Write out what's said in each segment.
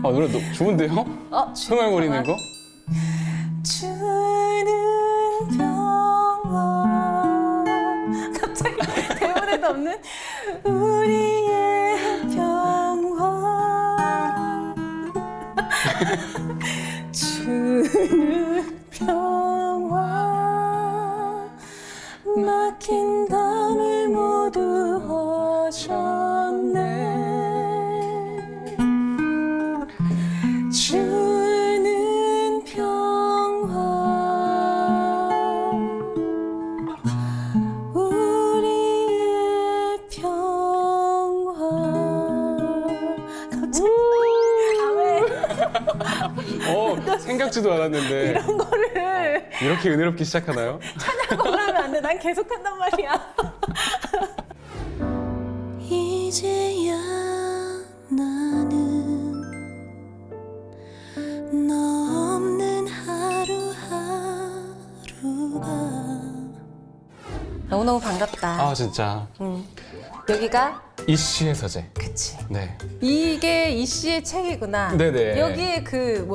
아, 노래 좋은데요? 흥얼거리는 거? 주는 평화. 갑자기 대본에도 없는 우리의 평화. 주는 평화. 막힌 담을 모두 하셨네. 주는 평화. 우리의 평화. 갑자기 왜 생각지도 않았는데 이런 거를 이렇게 은혜롭게 시작하나요? 찬양곡을 하면 안 돼. 난 계속 한단 말이야. 이제야 나는 너 없는 하루하루가. 너무너무 반갑다. 아, 진짜. 여기가 이씨의 서재. 그치. 네. 이게 이 씨의 책이구나. 네네. 여기에 그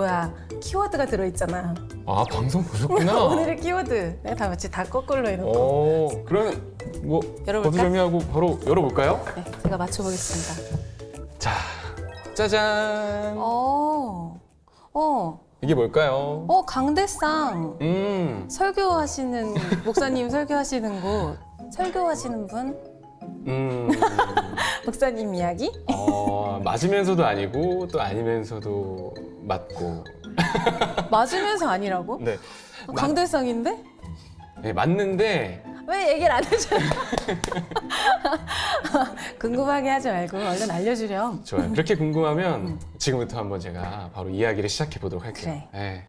키워드가 들어있잖아. 아, 방송 보셨구나. 오늘의 키워드 내가 다 마치 다 거꾸로 해놓고. 오, 그러면 뭐 열어볼까? 거두절미하고 바로 열어볼까요? 네, 제가 맞춰보겠습니다. 자, 짜잔. 이게 뭘까요? 강대상 설교하시는 목사님 설교하시는 곳, 설교하시는 분 목사님 이야기? 맞으면서도 아니고 또 아니면서도 맞고. 맞으면서 아니라고? 네. 강대상인데? 네, 맞는데 왜 얘기를 안 해줘요? 궁금하게 하지 말고 얼른 알려주렴. 좋아요. 그렇게 궁금하면 지금부터 한번 제가 바로 이야기를 시작해 보도록 할게요. 그래. 네.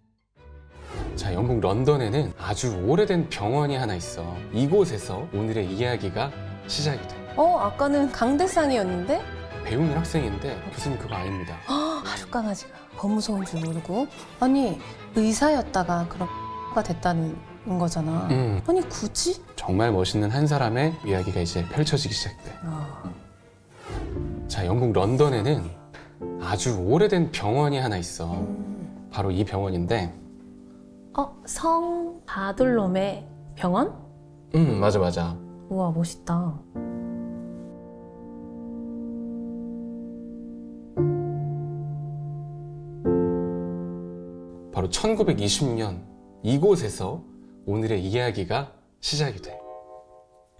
자, 영국 런던에는 아주 오래된 병원이 하나 있어. 이곳에서 오늘의 이야기가 시작이 돼. 아까는 강대상이었는데? 배우는 학생인데 교수님 그거 아닙니다. 하루 강아지가 더 무서운 줄 모르고. 아니 의사였다가 그런 가 됐다는 거잖아. 아니 굳이? 정말 멋있는 한 사람의 이야기가 이제 펼쳐지기 시작돼. 자, 영국 런던에는 아주 오래된 병원이 하나 있어. 바로 이 병원인데. 성 바돌롬의 병원? 맞아. 우와 멋있다. 바로 1920년 이곳에서 오늘의 이야기가 시작이 돼.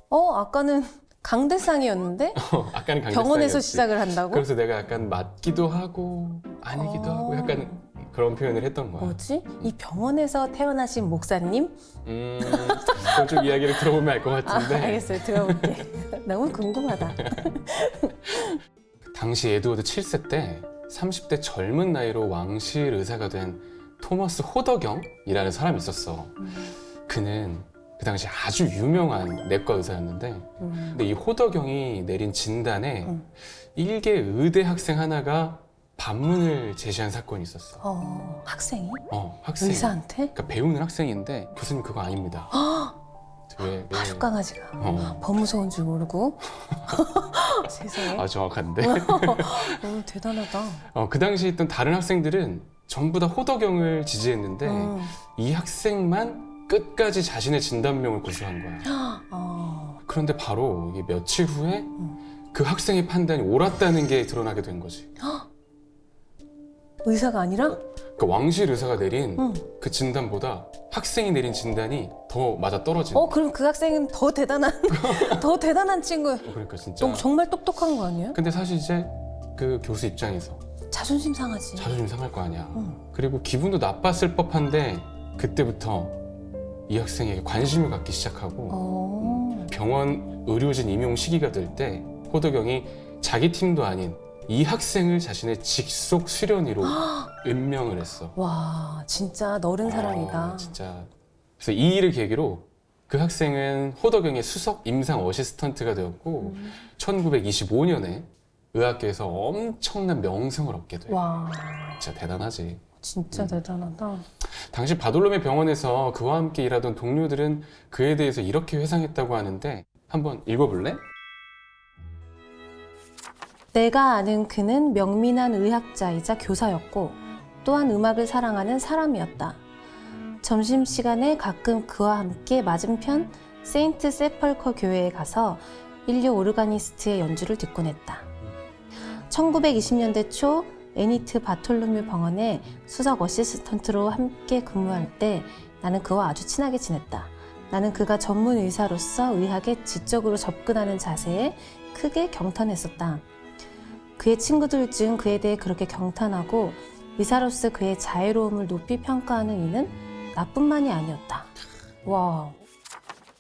아까는 강대상이었는데? 아까는 강대상이었지. 병원에서 시작을 한다고? 그래서 내가 약간 맞기도 하고 아니기도 하고 약간 그런 표현을 했던 거야. 뭐지? 이 병원에서 태어나신 목사님? 그쪽 이야기를 들어보면 알 것 같은데. 알겠어요. 들어볼게. 너무 궁금하다. 당시 에드워드 7세 때 30대 젊은 나이로 왕실 의사가 된 토머스 호더경이라는 사람이 있었어. 그는 그 당시 아주 유명한 내과 의사였는데 근데 이 호더경이 내린 진단에 일개 의대 학생 하나가 반문을 제시한 사건이 있었어. 학생이? 학생. 의사한테? 그러니까 배우는 학생인데 교수님 그거 아닙니다. 왜? 하루 강아지가 더 무서운 줄 모르고. 세상에. 아, 정확한데. 대단하다. 그 당시 있던 다른 학생들은 전부 다 호더경을 지지했는데 이 학생만 끝까지 자신의 진단명을 고수한 거야. 그런데 바로 이게 며칠 후에 그 학생의 판단이 옳았다는 게 드러나게 된 거지. 의사가 아니라? 그러니까 왕실 의사가 내린 그 진단보다 학생이 내린 진단이 더 맞아 떨어진 거야. 그럼 그 학생은 더 대단한 더 대단한 친구. 그러니까 진짜. 정말 똑똑한 거 아니에요? 근데 사실 이제 그 교수 입장에서 자존심 상하지. 자존심 상할 거 아니야. 그리고 기분도 나빴을 법한데 그때부터 이 학생에게 관심을 갖기 시작하고 병원 의료진 임용 시기가 될 때 호더경이 자기 팀도 아닌 이 학생을 자신의 직속 수련의로 임명을 했어. 와 진짜 너른 사랑이다. 진짜. 그래서 이 일을 계기로 그 학생은 호더경의 수석 임상 어시스턴트가 되었고 1925년에 의학계에서 엄청난 명성을 얻게 돼. 와 진짜 대단하지. 진짜 대단하다. 당시 바돌롬의 병원에서 그와 함께 일하던 동료들은 그에 대해서 이렇게 회상했다고 하는데 한번 읽어볼래? 내가 아는 그는 명민한 의학자이자 교사였고 또한 음악을 사랑하는 사람이었다. 점심시간에 가끔 그와 함께 맞은편 세인트 세펄커 교회에 가서 인류 오르가니스트의 연주를 듣곤 했다. 1920년대 초 애니트 바톨로뮤 병원에 수석 어시스턴트로 함께 근무할 때 나는 그와 아주 친하게 지냈다. 나는 그가 전문 의사로서 의학에 지적으로 접근하는 자세에 크게 경탄했었다. 그의 친구들 중 그에 대해 그렇게 경탄하고 의사로서 그의 자애로움을 높이 평가하는 이는 나뿐만이 아니었다. 와.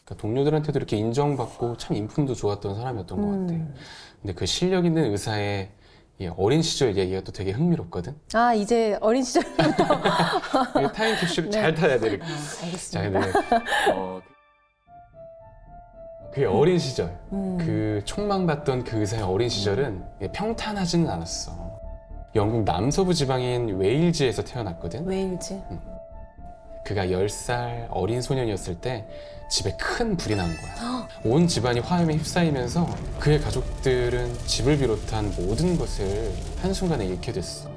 그러니까 동료들한테도 이렇게 인정받고 참 인품도 좋았던 사람이었던 것 같아. 근데 그 실력 있는 의사의 이 어린 시절 얘기가 또 되게 흥미롭거든. 아, 이제 어린 시절부터. 이게 타임캡슐을 네. 잘 타야 돼. 이렇게. 자, 알겠습니다. 근데 그 어린 시절, 그 촉망받던 그 의사의 어린 시절은 평탄하지는 않았어. 영국 남서부 지방인 웨일즈에서 태어났거든. 웨일즈. 그가 10살 어린 소년이었을 때 집에 큰 불이 난 거야. 온 집안이 화염에 휩싸이면서 그의 가족들은 집을 비롯한 모든 것을 한순간에 잃게 됐어.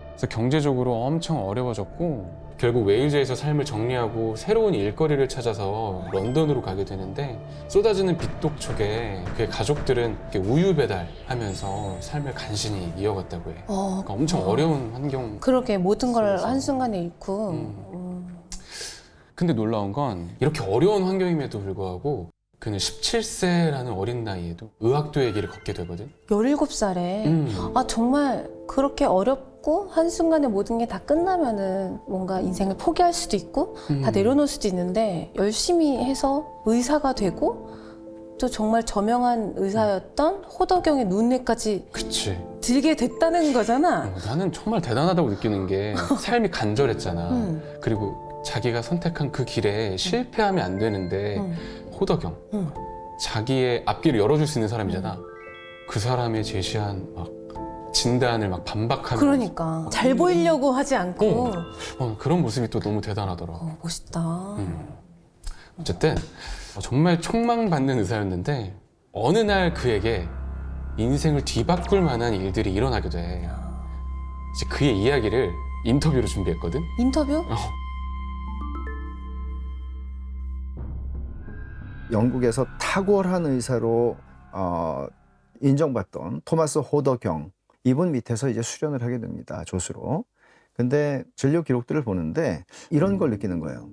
그래서 경제적으로 엄청 어려워졌고 결국 웨일즈에서 삶을 정리하고 새로운 일거리를 찾아서 런던으로 가게 되는데 쏟아지는 빚독촉에 그의 가족들은 이렇게 우유 배달하면서 삶을 간신히 이어갔다고 해. 그러니까 엄청 어려운 환경. 그러게 모든 걸 그래서. 한순간에 잃고. 근데 놀라운 건 이렇게 어려운 환경임에도 불구하고 그는 17세라는 어린 나이에도 의학도의 길을 걷게 되거든. 17살에 아 정말 그렇게 어렵고 한순간에 모든 게 다 끝나면은 뭔가 인생을 포기할 수도 있고 다 내려놓을 수도 있는데 열심히 해서 의사가 되고 또 정말 저명한 의사였던 호덕영의 눈에까지 그치. 들게 됐다는 거잖아. 나는 정말 대단하다고 느끼는 게 삶이 간절했잖아. 그리고 자기가 선택한 그 길에 실패하면 안 되는데 호덕영 자기의 앞길을 열어줄 수 있는 사람이잖아. 그 사람의 제시한 막 진단을 막 반박하면서 그러니까 잘 보이려고 하지 않고 그런 모습이 또 너무 대단하더라고. 멋있다. 어쨌든 정말 촉망받는 의사였는데 어느 날 그에게 인생을 뒤바꿀 만한 일들이 일어나게 돼. 이제 그의 이야기를 인터뷰로 준비했거든. 인터뷰? 영국에서 탁월한 의사로 인정받던 토마스 호더경 이분 밑에서 이제 수련을 하게 됩니다. 조수로. 근데 진료 기록들을 보는데 이런 걸 느끼는 거예요.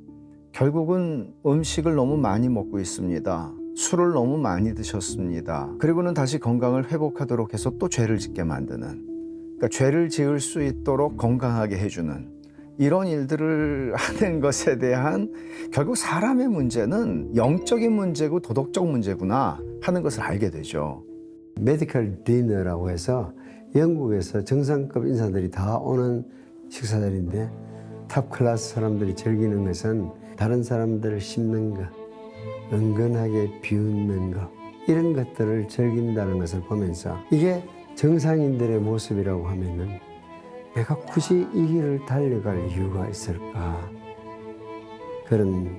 결국은 음식을 너무 많이 먹고 있습니다. 술을 너무 많이 드셨습니다. 그리고는 다시 건강을 회복하도록 해서 또 죄를 짓게 만드는, 그러니까 죄를 지을 수 있도록 건강하게 해주는 이런 일들을 하는 것에 대한 결국 사람의 문제는 영적인 문제고 도덕적 문제구나 하는 것을 알게 되죠. 메디컬 디너라고 해서 영국에서 정상급 인사들이 다 오는 식사자리인데 탑 클래스 사람들이 즐기는 것은 다른 사람들을 씹는 것, 은근하게 비웃는 것, 이런 것들을 즐긴다는 것을 보면서 이게 정상인들의 모습이라고 하면은 내가 굳이 이 길을 달려갈 이유가 있을까, 그런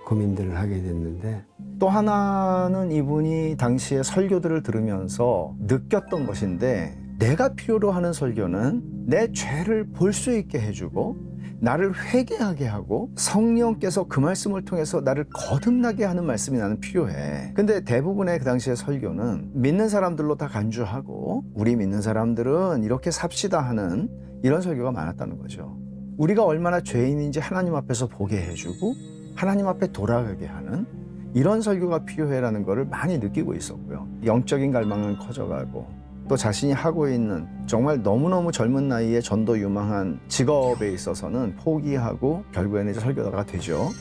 고민들을 하게 됐는데, 또 하나는 이분이 당시에 설교들을 들으면서 느꼈던 것인데, 내가 필요로 하는 설교는 내 죄를 볼 수 있게 해주고 나를 회개하게 하고 성령께서 그 말씀을 통해서 나를 거듭나게 하는 말씀이 나는 필요해. 근데 대부분의 그 당시의 설교는 믿는 사람들로 다 간주하고 우리 믿는 사람들은 이렇게 삽시다 하는 이런 설교가 많았다는 거죠. 우리가 얼마나 죄인인지 하나님 앞에서 보게 해주고 하나님 앞에 돌아가게 하는 이런 설교가 필요해라는 것을 많이 느끼고 있었고요. 영적인 갈망은 커져가고 또 자신이 하고 있는 정말 너무너무 젊은 나이에 전도 유망한 직업에 있어서는 포기하고 결국에는 이제 설교자가 되죠.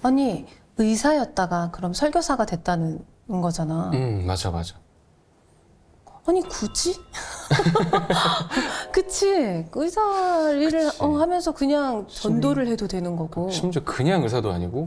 아니 의사였다가 그럼 설교사가 됐다는 거잖아. 맞아. 아니 굳이? 그치? 의사 일을 그치. 하면서 그냥 전도를 해도 되는 거고. 심지어 그냥 의사도 아니고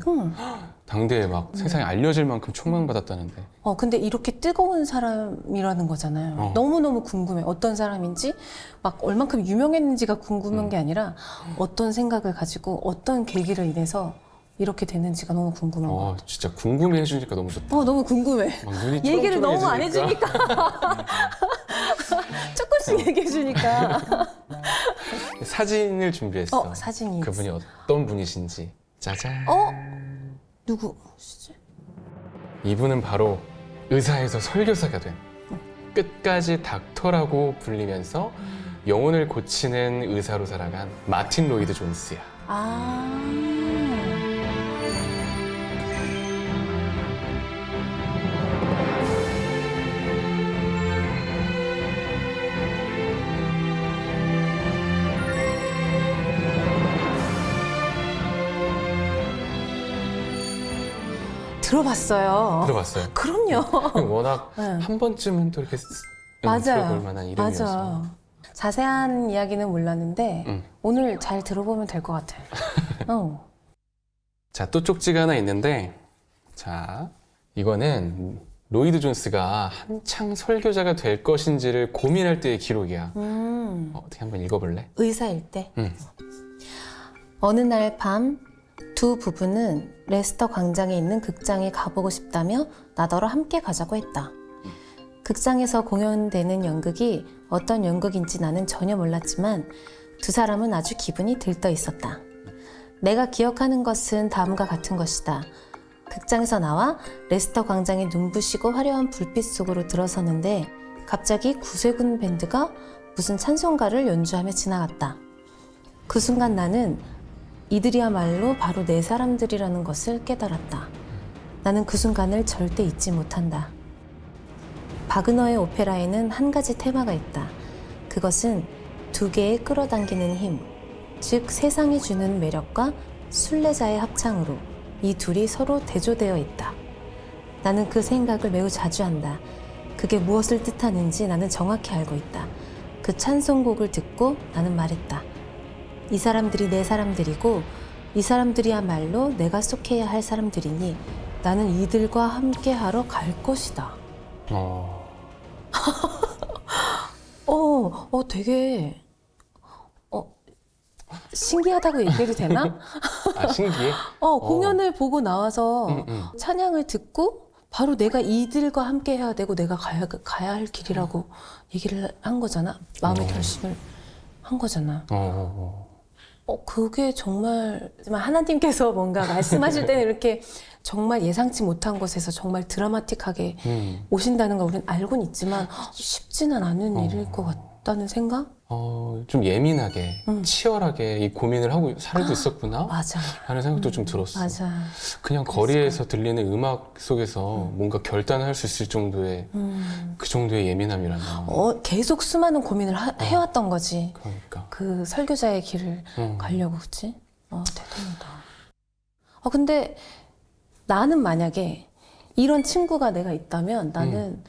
당대에 막 세상에 알려질 만큼 촉망받았다는데. 근데 이렇게 뜨거운 사람이라는 거잖아요. 너무너무 궁금해. 어떤 사람인지, 막 얼만큼 유명했는지가 궁금한 게 아니라 어떤 생각을 가지고 어떤 계기로 인해서 이렇게 됐는지가 너무 궁금한 것 같아. 진짜 궁금해 해주니까 너무 좋다. 너무 궁금해. 막 눈이 얘기를 너무 안 초롱초롱해지니까. 해주니까. 조금씩 얘기해주니까. 사진을 준비했어. 사진이. 그분이 어떤 분이신지. 짜잔. 누구시지? 이분은 바로 의사에서 설교사가 된 끝까지 닥터라고 불리면서 영혼을 고치는 의사로 살아간 마틴 로이드 존스야. 들어봤어요. 들어봤어요? 그럼요. 워낙 네. 한 번쯤은 또 이렇게 맞아요. 들어볼 만한 이름이어서. 맞아. 자세한 이야기는 몰랐는데 오늘 잘 들어보면 될 것 같아. 자, 또 쪽지가 하나 있는데, 자, 이거는 로이드 존스가 한창 설교자가 될 것인지를 고민할 때의 기록이야. 어떻게 한번 읽어볼래? 의사일 때. 응. 어느 날 밤 두 부부는 레스터 광장에 있는 극장에 가보고 싶다며 나더러 함께 가자고 했다. 극장에서 공연되는 연극이 어떤 연극인지 나는 전혀 몰랐지만 두 사람은 아주 기분이 들떠 있었다. 내가 기억하는 것은 다음과 같은 것이다. 극장에서 나와 레스터 광장의 눈부시고 화려한 불빛 속으로 들어서는데 갑자기 구세군 밴드가 무슨 찬송가를 연주하며 지나갔다. 그 순간 나는 이들이야말로 바로 내 사람들이라는 것을 깨달았다. 나는 그 순간을 절대 잊지 못한다. 바그너의 오페라에는 한 가지 테마가 있다. 그것은 두 개의 끌어당기는 힘, 즉 세상이 주는 매력과 순례자의 합창으로 이 둘이 서로 대조되어 있다. 나는 그 생각을 매우 자주 한다. 그게 무엇을 뜻하는지 나는 정확히 알고 있다. 그 찬송곡을 듣고 나는 말했다. 이 사람들이 내 사람들이고 이 사람들이야말로 내가 속해야 할 사람들이니 나는 이들과 함께하러 갈 것이다. 되게 신기하다고 얘기해도 되나? 신기해? 공연을 보고 나와서 찬양을 듣고 바로 내가 이들과 함께 해야 되고 내가 가야 할 길이라고 얘기를 한 거잖아. 마음의 결심을 한 거잖아. 그게 정말 하나님께서 뭔가 말씀하실 때는 이렇게 정말 예상치 못한 곳에서 정말 드라마틱하게 오신다는 걸 우리는 알고는 있지만 쉽지는 않은 일일 것 같다는 생각? 좀 예민하게, 치열하게 이 고민을 하고 살고 있었구나? 맞아. 하는 생각도 좀 들었어. 맞아. 그냥 거리에서 들리는 음악 속에서 뭔가 결단을 할 수 있을 정도의 그 정도의 예민함이라나. 계속 수많은 고민을 해왔던 거지. 그러니까. 그 설교자의 길을 가려고, 그치? 대단하다. 근데 나는 만약에 이런 친구가 내가 있다면 나는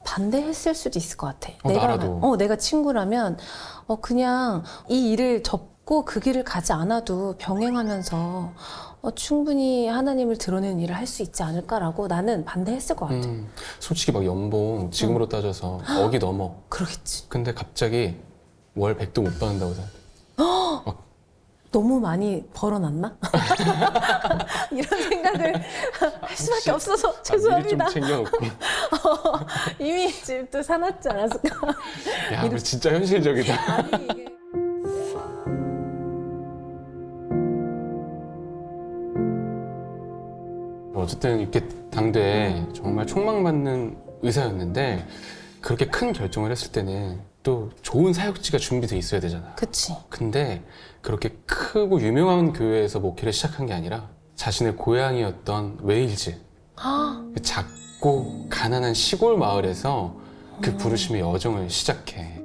반대했을 수도 있을 것 같아. 내가 친구라면 그냥 이 일을 접고 그 길을 가지 않아도 병행하면서 충분히 하나님을 드러내는 일을 할 수 있지 않을까라고 나는 반대했을 것 같아. 솔직히 막 연봉 지금으로 따져서 억이 넘어. 그러겠지. 근데 갑자기 월 100도 못 받는다고 생각해. 너무 많이 벌어놨나? 이런 생각을 할 수밖에 없어서 죄송합니다. 미리 좀 챙겨놓고. 이미 집도 사놨지 않았을까? 야, 우리 진짜 현실적이다. 아니, 이게... 어쨌든 이렇게 당대에 정말 촉망받는 의사였는데 그렇게 큰 결정을 했을 때는 또 좋은 사역지가 준비돼 있어야 되잖아. 그치. 근데 그렇게 크고 유명한 교회에서 목회를 시작한 게 아니라 자신의 고향이었던 웨일즈, 그 작고 가난한 시골 마을에서 그 부르심의 여정을 시작해.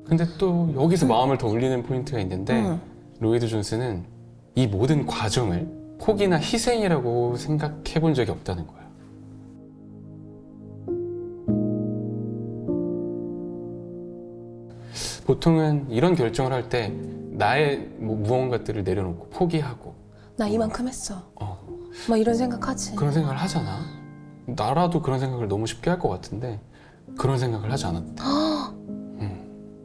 근데 또 여기서 마음을 더 울리는 포인트가 있는데 로이드 존스는 이 모든 과정을 포기나 희생이라고 생각해 본 적이 없다는 거야. 보통은 이런 결정을 할 때 나의 무언가들을 내려놓고 포기하고 나 이만큼 했어. 막 이런 생각하지. 그런 생각을 하잖아. 나라도 그런 생각을 너무 쉽게 할 것 같은데 그런 생각을 하지 않았다.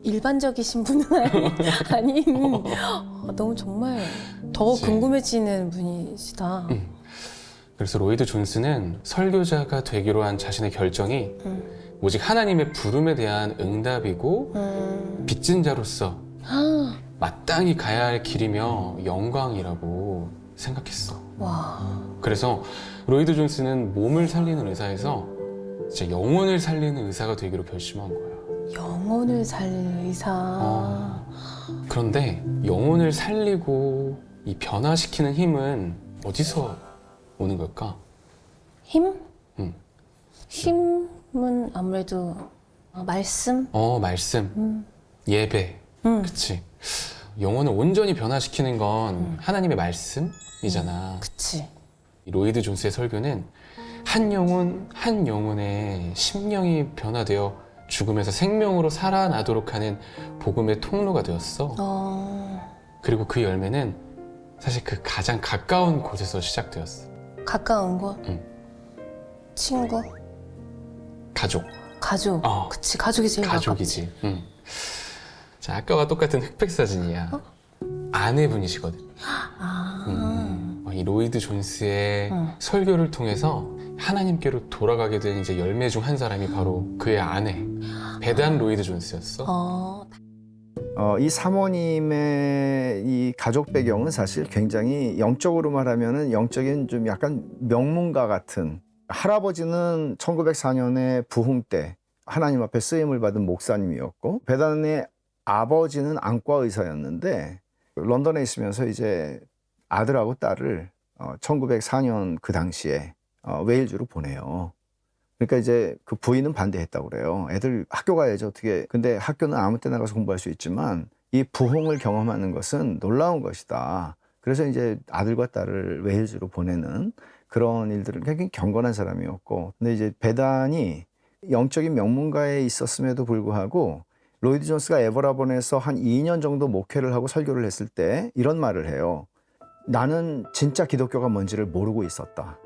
일반적이신 분은 아닌 너무 정말 더 그치. 궁금해지는 분이시다. 그래서 로이드 존스는 설교자가 되기로 한 자신의 결정이 오직 하나님의 부름에 대한 응답이고 빚진 자로서 마땅히 가야 할 길이며 영광이라고 생각했어. 와, 그래서 로이드 존스는 몸을 살리는 의사에서 진짜 영혼을 살리는 의사가 되기로 결심한 거야. 영혼을 살리는 의사. 그런데 영혼을 살리고 이 변화시키는 힘은 어디서 오는 걸까? 힘? 응. 힘은 아무래도 말씀? 말씀, 예배, 응. 그치? 영혼을 온전히 변화시키는 건 하나님의 말씀이잖아. 그치. 이 로이드 존스의 설교는 한 영혼 한 영혼의 심령이 변화되어 죽음에서 생명으로 살아나도록 하는 복음의 통로가 되었어. 그리고 그 열매는 사실 그 가장 가까운 곳에서 시작되었어. 가까운 곳? 응. 친구? 가족. 가족. 그치, 가족이 제일 가족이지. 응. 자, 아까와 똑같은 흑백 사진이야. 아내분이시거든. 이 로이드 존스의 설교를 통해서 하나님께로 돌아가게 된 이제 열매 중 한 사람이 바로 그의 아내 베단 로이드 존스였어. 이 사모님의 이 가족 배경은 사실 굉장히 영적으로 말하면은 영적인 좀 약간 명문가 같은. 할아버지는 1904년에 부흥 때 하나님 앞에 쓰임을 받은 목사님이었고, 베단의 아버지는 안과 의사였는데 런던에 있으면서 이제 아들하고 딸을 1904년 그 당시에 웨일즈로 보내요. 그러니까 이제 그 부인은 반대했다고 그래요. 애들 학교 가야죠, 어떻게. 근데 학교는 아무 때나 가서 공부할 수 있지만 이 부흥을 경험하는 것은 놀라운 것이다. 그래서 이제 아들과 딸을 웨일즈로 보내는 그런 일들을 굉장히 경건한 사람이었고, 근데 이제 베단이 영적인 명문가에 있었음에도 불구하고 로이드 존스가 에버라본에서 한 2년 정도 목회를 하고 설교를 했을 때 이런 말을 해요. 나는 진짜 기독교가 뭔지를 모르고 있었다.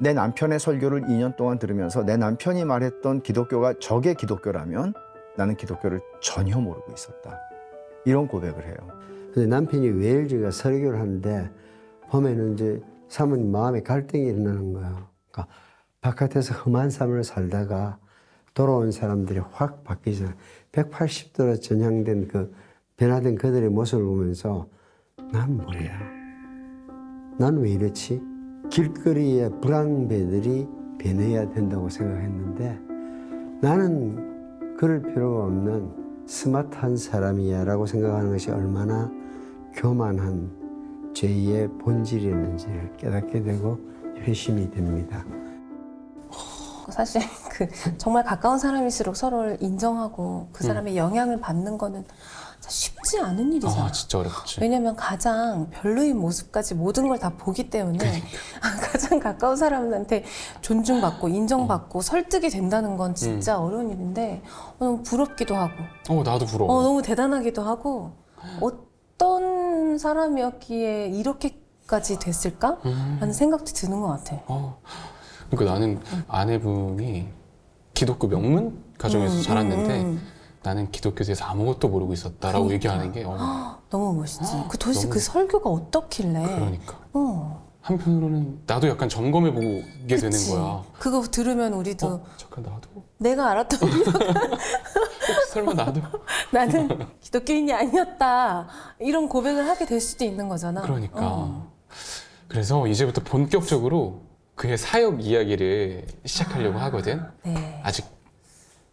내 남편의 설교를 2년 동안 들으면서 내 남편이 말했던 기독교가 저게 기독교라면 나는 기독교를 전혀 모르고 있었다. 이런 고백을 해요. 근데 남편이 웨일즈가 설교를 하는데 보면은 이제 사모님 마음에 갈등이 일어나는 거예요. 그러니까 바깥에서 험한 삶을 살다가 돌아온 사람들이 확 바뀌잖아요. 180도로 전향된 그 변화된 그들의 모습을 보면서 난 뭐야? 난 왜 이렇지? 길거리에 불황배들이 변해야 된다고 생각했는데 나는 그럴 필요가 없는 스마트한 사람이야 라고 생각하는 것이 얼마나 교만한 죄의 본질이었는지를 깨닫게 되고 회심이 됩니다. 사실 정말 가까운 사람일수록 서로를 인정하고 그 사람의 영향을 받는 거는 쉽지 않은 일이잖아. 진짜 어렵지. 왜냐면 가장 별로인 모습까지 모든 걸 다 보기 때문에 가장 가까운 사람한테 존중받고 인정받고 설득이 된다는 건 진짜 어려운 일인데 너무 부럽기도 하고 나도 부러워. 너무 대단하기도 하고 어떤 사람이었기에 이렇게까지 됐을까? 하는 생각도 드는 것 같아. 그러니까 나는 아내분이 기독교 명문 가정에서 자랐는데 나는 기독교에 대해서 아무것도 모르고 있었다라고 그러니까. 얘기하는 게 너무 멋있지. 도대체 너무- 그 설교가 어떻길래? 그러니까. 어. 한편으로는 나도 약간 점검해 보게 되는 그치. 거야. 그거 들으면 우리도 잠깐 나도? 내가 알았던 혹시 설마 나도? 나는 기독교인이 아니었다 이런 고백을 하게 될 수도 있는 거잖아. 그러니까. 그래서 이제부터 본격적으로 그의 사역 이야기를 시작하려고 하거든. 네. 아직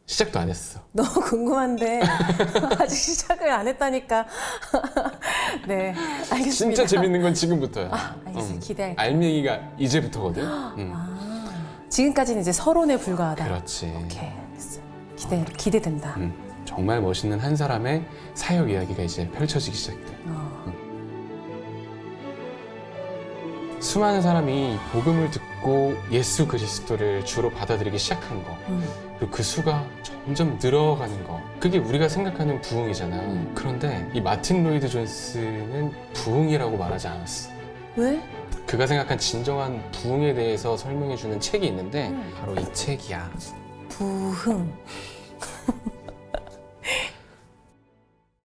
시작도 안 했어. 너무 궁금한데 아직 시작을 안 했다니까. 네, 알겠습니다. 진짜 재밌는 건 지금부터야. 알겠어요. 기대할게요. 알맹이가 이제부터거든. 지금까지는 이제 서론에 불과하다. 그렇지. 오케이, 알겠어. 기대된다. 정말 멋있는 한 사람의 사역 이야기가 이제 펼쳐지기 시작돼. 수많은 사람이 복음을 듣고 예수 그리스도를 주로 받아들이기 시작한 거, 그리고 그 수가 점점 늘어가는 거, 그게 우리가 생각하는 부흥이잖아. 그런데 이 마틴 로이드 존스는 부흥이라고 말하지 않았어. 왜? 그가 생각한 진정한 부흥에 대해서 설명해주는 책이 있는데 바로 이 책이야. 부흥.